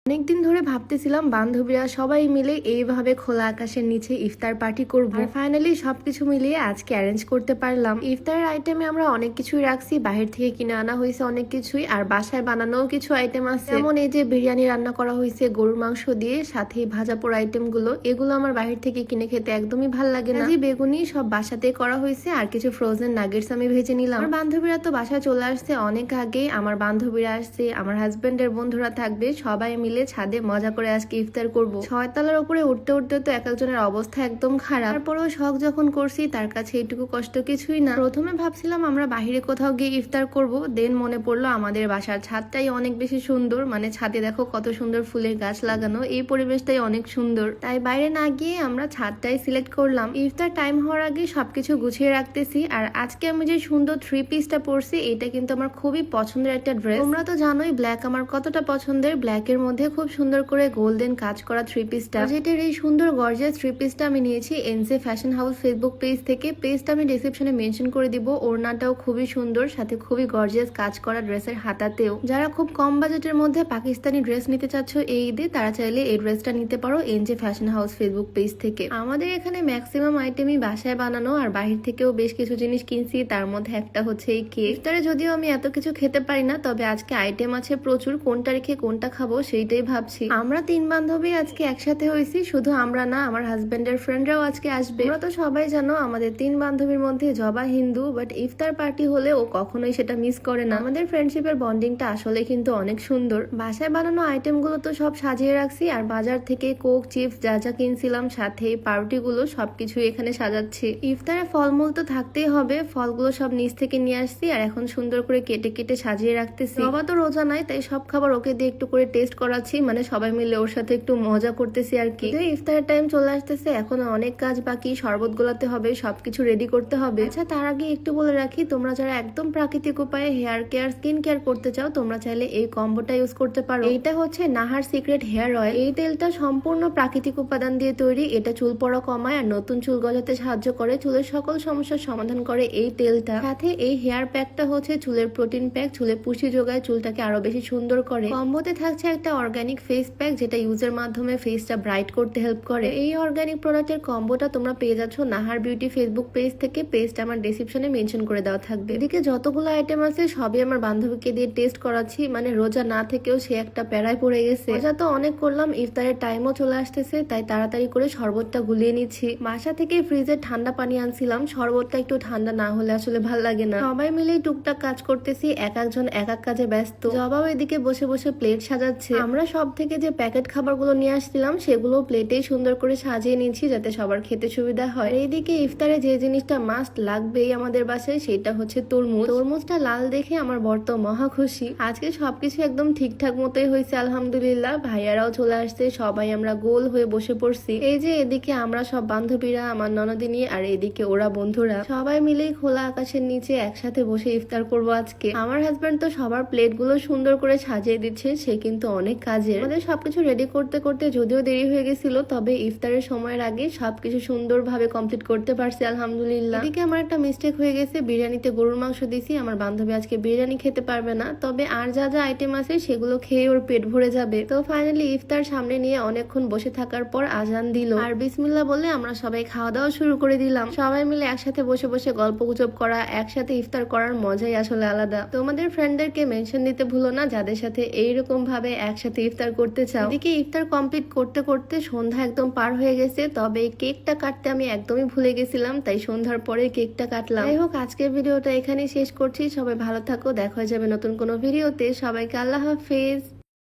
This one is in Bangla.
অনেকদিন ধরে ভাবতেছিলাম বান্ধবীরা সবাই মিলে এইভাবে খোলা আকাশের নিচে ইফতার পার্টি করব। আর ফাইনালি সবকিছু মিলিয়ে আজকে অ্যারেঞ্জ করতে পারলাম। ইফতারের আইটেমে আমরা অনেক কিছুই রাখছি, বাহির থেকে কিনে আনা হয়েছে অনেক কিছুই, আর বাসায় বানানোও কিছু আইটেম আছে। যেমন এই যে বিরিয়ানি রান্না করা হয়েছে গরুর মাংস দিয়ে, সাথে ভাজা পোড়া আইটেম গুলো, এগুলো আমার বাহির থেকে কিনে খেতে একদমই ভাল লাগে না। বেগুনি সব বাসাতে করা হয়েছে, আর কিছু ফ্রোজেন নাগেটস আমি ভেজে নিলাম। আমার বান্ধবীরা তো বাসায় চলে আসছে অনেক আগে, আমার বান্ধবীরা আসছে, আমার হাজবেন্ডের বন্ধুরা থাকবে, সবাই মিলে ছাদে মজা করে আজকে ইফতার করব। 6 তলার উপরে উঠতে উঠতে তো এক একজনের অবস্থা একদম খারাপ, তারপরেও শখ যখন করছি তার কাছে এইটুকু কষ্ট কিছুই না। প্রথমে ভাবছিলাম আমরা বাহিরে কোথাও গিয়ে ইফতার করব, দেন মনে পড়লো আমাদের বাসার ছাদটাই অনেক বেশি সুন্দর, মানে ছাদে দেখো কত সুন্দর ফুলের গাছ লাগানো, এই পরিবেশটাই অনেক সুন্দর, তাই বাইরে না গিয়ে আমরা ছাদটাই সিলেক্ট করলাম। ইফতার টাইম হওয়ার আগে সবকিছু গুছিয়ে রাখতেছি। আর আজকে আমি যে সুন্দর 3 পিসটা পরছি, এটা কিন্তু আমার খুবই পছন্দের একটা ড্রেস। তোমরা তো জানোই ব্ল্যাক আমার কতটা পছন্দের, ব্ল্যাকের মধ্যে খুব সুন্দর করে গোল্ডেন কাজ করা 3 পিসটা। যেটার এই সুন্দর গর্জিয়াস 3 পিসটা আমি নিয়েছি NJ fashion house Facebook page থেকে। পেজটা আমি ডেসক্রিপশনে মেনশন করে দিব। ওড়নাটাও খুবই সুন্দর, সাথে খুবই গর্জিয়াস কাজ করা ড্রেসের হাতাতেও। যারা খুব কম বাজেটের মধ্যে পাকিস্তানি ড্রেস নিতে চাচ্ছ এই ঈদে, তারা চাইলে এই ড্রেসটা নিতে পারো NJ fashion house Facebook page থেকে। আমাদের এখানে ম্যাক্সিমাম আইটেমই বাসায় বানানো, আর বাহির থেকেও বেশ কিছু জিনিস কিনছি, তার মধ্যে একটা হচ্ছে এই কেক। ইফতারে যদিও আমি এত কিছু খেতে পারি না, তবে আজকে আইটেম আছে প্রচুর, কোনটা রেখে কোনটা খাবো সেইটাই ভাবছি। আমরা 3 বান্ধবী আজকে একসাথে হয়েছি, শুধু আমরা না, আমার হাজবেন্ডের ফ্রেন্ডরাও আজকে আসবে। আমরা তো সবাই জানো আমাদের 3 বান্ধবীর মধ্যে জবা হিন্দু, বাট ইফতার পার্টি হলে ও কখনোই সেটা মিস করে না। আমাদের ফ্রেন্ডশিপের বন্ডিংটা আসলে কিন্তু অনেক সুন্দর। বাসায় বানানো আইটেম গুলো তো সব সাজিয়ে রাখছি, আর বাজার থেকে কোক চিপস যা যা কিনছিলাম, সাথে পাউরুটি গুলো সবকিছু এখানে সাজাচ্ছি। ইফতারে ফলমূল তো থাকতেই হবে, ফলগুলো সব নিচ থেকে নিয়ে আসছি, আর এখন সুন্দর করে কেটে কেটে সাজিয়ে রাখতেছি। জবা তো রোজা নাই, তাই সব খাবার ওকে দিয়ে একটু করে টেস্ট করাচ্ছি, মানে সবাই মিলে ওর সাথে একটু মজা করতেছি আর কি। ইফতারের টাইম চলে আসতেছে, এখন অনেক কাজ বাকি, শরবত গোলাতে হবে, সবকিছু রেডি করতে হবে। আচ্ছা, তার আগে একটু বলে রাখি, তোমরা যারা একদম প্রাকৃতিক উপায়ে হেয়ার কেয়ার স্কিন কেয়ার করতে চাও, তোমরা চাইলে এই কম্বোটা ইউজ করতে পারো। এইটা হচ্ছে নাহার সিক্রেট হেয়ার অয়েল। এই তেলটা সম্পূর্ণ প্রাকৃতিক উপাদান দিয়ে তৈরি। এটা চুল পড়া কমায় আর নতুন চুল গজাতে সাহায্য করে, চুলের সকল সমস্যার সমাধান করে এই তেলটা। সাথে এই হেয়ার প্যাকটা হচ্ছে চুলের প্রোটিন প্যাক, চুলে পুষ্টি যোগায়, চুলটাকে আরো বেশি সুন্দর করে। কম্বোতে থাকছে একটা অর্গানিক ফেস প্যাক, যেটা ইউজের মাধ্যমে ফেসটা ব্রাইট করতে হেল্প করে। এই অর্গানিক প্রোডাক্টের কম্বোটা তোমরা পেয়ে যাচ্ছ নাহার বিউটি ফেসবুক পেজ থেকে। পেজটা আমার ডেসক্রিপশনে মেনশন করে দেওয়া থাকবে। এদিকে যতগুলো আইটেম আছে সবই আমার বান্ধবীকে দিয়ে টেস্ট করাচ্ছি, মানে রোজা না থেকেও সে একটা প্যারায় পড়ে গেছে। মজা তো অনেক করলাম, ইফতারের টাইমও চলে আসতেছে, তাই তাড়াতাড়ি করে শরবতটা গুলিয়ে নিচ্ছি। বাসা থেকে ফ্রিজে ঠান্ডা পানি আনছিলাম, শরবতটা একটু ঠান্ডা না হলে আসলে ভাল লাগে না। সবাই মিলেই টুকটাক কাজ করতেছি, এক একজন এক এক কাজে ব্যস্ত। জবাও এদিকে বসে বসে প্লেট সাজাচ্ছে। আমরা সব থেকে যে প্যাকেট খাবারগুলো নিয়ে আসছিলাম সেগুলো প্লেটেই সুন্দর করে সাজিয়ে নিচ্ছি, যাতে সবার খেতে সুবিধা হয়। এইদিকে ইফতারে যে জিনিসটা মাস্ট লাগবেই আমাদের বাসায়, সেটা হচ্ছে তরমুজ। তরমুজটা লাল দেখে আমার বর তো মহা খুশি। আজকে সবকিছু একদম ঠিকঠাক মতোই হয়েছে আলহামদুলিল্লাহ। ভাইয়ারাও চলে আসছে, সবাই আমরা গোল হয়ে বসে পড়ছি। এই যে এদিকে আমরা সব বান্ধবীরা, আমার ননদিনী, আর এদিকে ওরা বন্ধুরা, সবাই মিলেই খোলা আকাশের নিচে একসাথে বসে ইফতার করব আজকে। আমার হাজবেন্ড তো সবার প্লেট গুলো সুন্দর করে সাজিয়ে দিচ্ছে, সে কিন্তু অনেক কাজের। আমাদের সবকিছু রেডি করতে করতে যদিও দেরি হয়ে গেছিল, তবে ইফতারের সময়ের আগে সবকিছু সুন্দরভাবে কমপ্লিট করতে পারছি আলহামদুলিল্লাহ। এদিকে আমার একটা মিস্টেক হয়ে গেছে, বিরিয়ানিতে গরুর মাংস দিছি। আমার বান্ধবী আজকে বিরিয়ানি খেতে পারবে না, তবে আর যা যা আইটেম আছে সেগুলো খেয়ে ওর পেট ভরে যাবে। তো ফাইনালি ইফতার সামনে নিয়ে অনেকক্ষণ বসে থাকার পর আজান দিল, আর বিসমিল্লাহ বলে আমরা সবাই খাওয়া দাওয়া শুরু করে দিলাম। সবাই মিলে একসাথে বসে বসে গল্প গুজব করা, একসাথে ইফতার করার মজাই আসলে আলাদা। তোমাদের ফ্রেন্ডদেরকে মেনশন দিতে ভুলো না যাদের সাথে এইরকম ভাবে একসাথে ইফতার করতে চাও। এদিকে ইফতার কমপ্লিট করতে করতে সন্ধ্যা একদম পার হয়ে গেছে, তবে কেকটা কাটতে আমি একদমই ভুলে গেছিলাম, তাই সন্ধ্যার পরে কেকটা কাটলাম। যাই হোক, আজকের ভিডিওটা এখানেই শেষ করছি। সবাই ভালো থাকো, দেখা হয়ে যাবে নতুন কোনো ভিডিওতে। সবাইকে আল্লাহ হাফেজ।